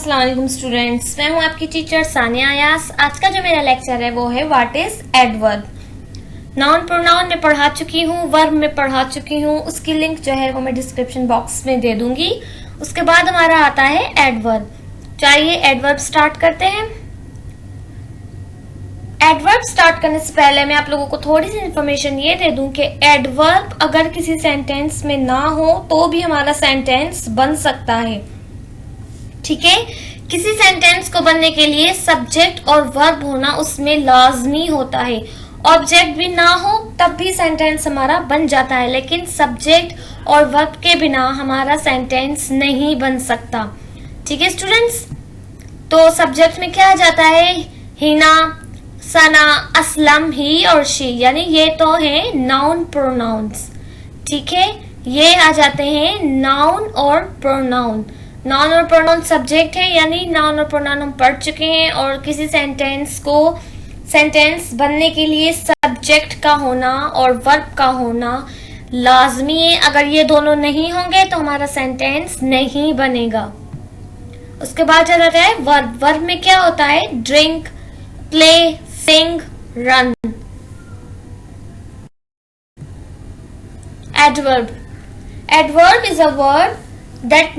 अस्सलाम वालेकुम स्टूडेंट्स, मैं हूं आपकी टीचर सानिया अयास। आज का जो मेरा लेक्चर है वो है what is adverb. Noun pronoun में पढ़ा चुकी हूँ, वर्ब में पढ़ा चुकी हूँ, उसकी लिंक जो है वो मैं डिस्क्रिप्शन बॉक्स में दे दूंगी। उसके बाद हमारा आता है एडवर्ब। चलिए एडवर्ब स्टार्ट करते हैं। एडवर्ब स्टार्ट करने से पहले मैं आप लोगों को थोड़ी सी इंफॉर्मेशन ये दे दूं कि एडवर्ब अगर किसी सेंटेंस में ना हो तो भी हमारा सेंटेंस बन सकता है। ठीक है, किसी सेंटेंस को बनने के लिए सब्जेक्ट और वर्ब होना उसमें लाजमी होता है। ऑब्जेक्ट भी ना हो तब भी सेंटेंस हमारा बन जाता है, लेकिन सब्जेक्ट और वर्ब के बिना हमारा सेंटेंस नहीं बन सकता। ठीक है स्टूडेंट्स, तो सब्जेक्ट में क्या आ जाता है? हिना, सना, असलम, ही और शी, यानी ये तो है नाउन प्रोनाउंस। ठीक है, ये आ जाते हैं नाउन और प्रोनाउन। नाउन और प्रोनाउन सब्जेक्ट है, यानी नाउन और प्रोनाउन हम पढ़ चुके हैं। और किसी सेंटेंस बनने के लिए सब्जेक्ट का होना और वर्ब का होना लाजमी है। अगर ये दोनों नहीं होंगे तो हमारा सेंटेंस नहीं बनेगा। उसके बाद आ जाता है वर्ब। वर्ब में क्या होता है? Drink, play, sing, run. Adverb. Adverb is a word that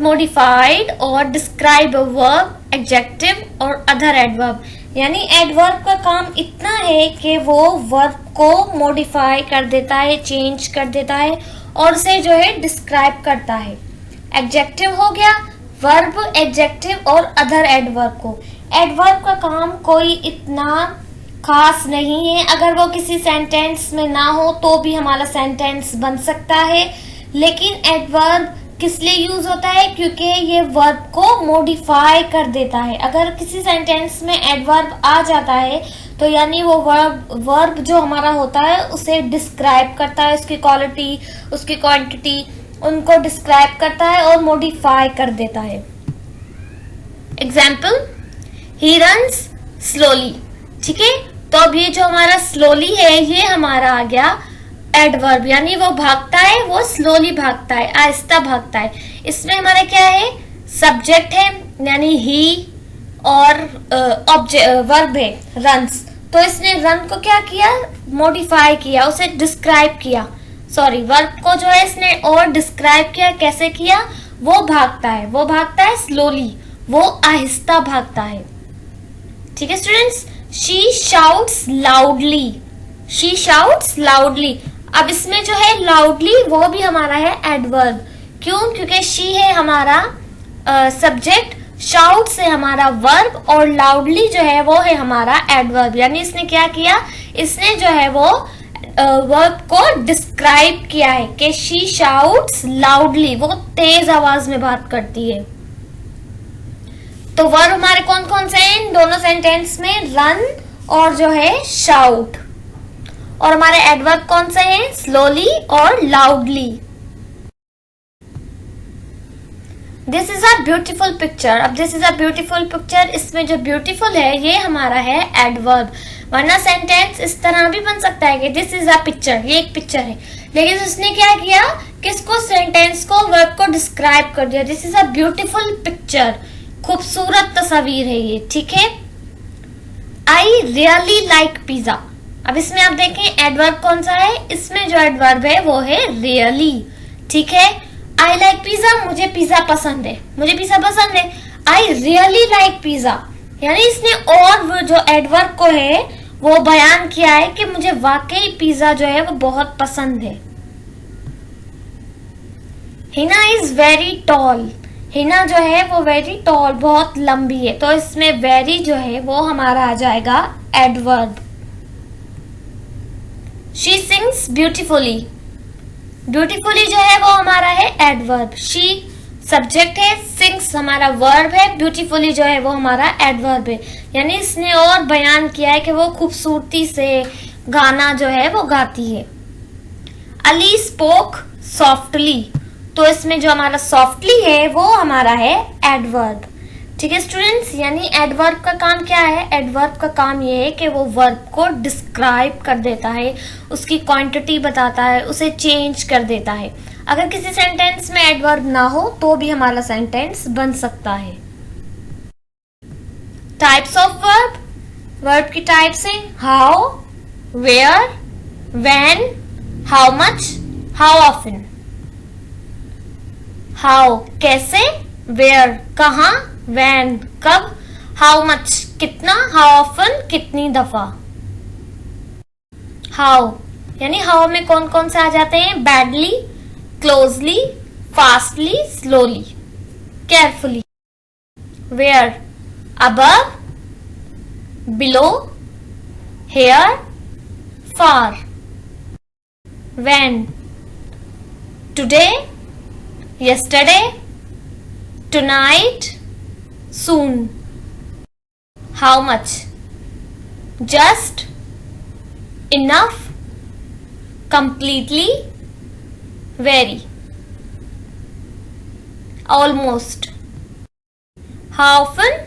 modified or describe a verb, adjective or other adverb. यानी adverb का काम इतना है कि वो verb को modify कर देता है, change कर देता है और उसे जो है describe करता है। adjective हो गया, verb, adjective और other adverb को। adverb का काम कोई इतना खास नहीं है, अगर वो किसी सेंटेंस में ना हो तो भी हमारा सेंटेंस बन सकता है। लेकिन एडवर्ब किस लिए यूज होता है? क्योंकि ये वर्ब को मॉडिफाई कर देता है। अगर किसी सेंटेंस में एडवर्ब आ जाता है तो यानी वो वर्ब जो हमारा होता है उसे डिस्क्राइब करता है, उसकी क्वालिटी, उसकी क्वांटिटी, उनको डिस्क्राइब करता है और मॉडिफाई कर देता है। Example, he runs slowly. ठीक है, तो अब ये जो हमारा स्लोली है ये हमारा आ गया एडवर्ब, यानी वो भागता है, वो स्लोली भागता है, आहिस्ता भागता है। इसमें हमारा क्या है? सब्जेक्ट है यानी ही और वर्ब है रन्स। तो इसने रन को क्या किया? मॉडिफाई किया, उसे डिस्क्राइब किया। सॉरी, वर्ब को जो है इसने और डिस्क्राइब किया। कैसे किया? वो भागता है स्लोली, वो आहिस्ता भागता है। ठीक है students, She shouts loudly. She shouts loudly. अब इसमें जो है loudly वो भी हमारा है एडवर्ब। क्यों? क्योंकि she है हमारा सब्जेक्ट, shouts है हमारा वर्ब और loudly जो है वो है हमारा एडवर्ब। यानी इसने क्या किया? इसने जो है वो वर्ब को डिस्क्राइब किया है कि she shouts loudly, वो तेज आवाज में बात करती है। तो वर्ब हमारे कौन कौन से हैं इन दोनों सेंटेंस में? रन और जो है शाउट। और हमारे एडवर्ब कौन से हैं? स्लोली और loudly. This is a beautiful picture. अब this is a beautiful picture, इसमें जो ब्यूटीफुल है ये हमारा है एडवर्ब। वरना सेंटेंस इस तरह भी बन सकता है कि दिस इज अ पिक्चर, ये एक पिक्चर है, लेकिन उसने क्या किया? किसको? सेंटेंस को, वर्ब को डिस्क्राइब कर दिया। This is a beautiful picture, खूबसूरत तस्वीर है ये। ठीक है, आई रियली लाइक पिज्जा। अब इसमें आप देखें एडवर्ब कौन सा है? इसमें जो एडवर्ब है वो है रियली। ठीक है, आई लाइक पिज्जा, मुझे पिज्जा पसंद है, मुझे पिज्जा पसंद है। आई रियली लाइक पिज्जा, यानी इसने और वो जो एडवर्ब को है वो बयान किया है कि मुझे वाकई पिज्जा जो है वो बहुत पसंद है। Hina is very tall. Hina जो है वो वेरी टॉल, बहुत लंबी है, तो इसमें वेरी जो है वो हमारा आ जाएगा adverb. She sings beautifully. Beautifully जो है वो हमारा है एडवर्ब। शी सब्जेक्ट है, सिंग्स हमारा वर्ब है, ब्यूटीफुली जो है वो हमारा एडवर्ब है। यानी इसने और बयान किया है कि वो खूबसूरती से गाना जो है वो गाती है। अली स्पोक सॉफ्टली, तो इसमें जो हमारा सॉफ्टली है वो हमारा है एडवर्ब। ठीक है स्टूडेंट्स, यानी एडवर्ब का काम क्या है? एडवर्ब का काम ये है कि वो वर्ब को डिस्क्राइब कर देता है, उसकी क्वांटिटी बताता है, उसे चेंज कर देता है। अगर किसी सेंटेंस में एडवर्ब ना हो तो भी हमारा सेंटेंस बन सकता है। टाइप्स ऑफ वर्ब, वर्ब की टाइप्स हैं how, where, when, how much, how often. How कैसे, वेयर कहाँ, व्हेन कब, हाउ मच कितना, हाउ ऑफन कितनी दफा। हाउ यानी हाउ में कौन कौन से आ जाते हैं, badly, closely, fastly, slowly, carefully. Where above, below, here, far. When, today, yesterday, tonight, soon. How much, just, enough, completely, very, almost. How often,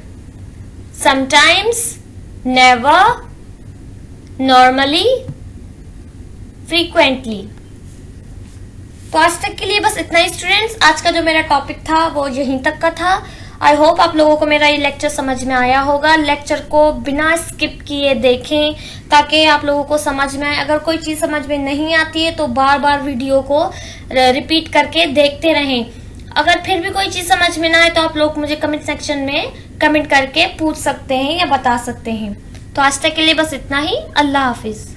sometimes, never, normally, frequently. तो आज तक के लिए बस इतना ही स्टूडेंट्स। आज का जो मेरा टॉपिक था वो यहीं तक का था। आई होप आप लोगों को मेरा ये लेक्चर समझ में आया होगा। लेक्चर को बिना स्किप किए देखें ताकि आप लोगों को समझ में आए। अगर कोई चीज समझ में नहीं आती है तो बार बार वीडियो को रिपीट करके देखते रहें। अगर फिर भी कोई चीज समझ में ना आए तो आप लोग मुझे कमेंट सेक्शन में कमेंट करके पूछ सकते हैं या बता सकते हैं। तो आज तक के लिए बस इतना ही। अल्लाह हाफिज।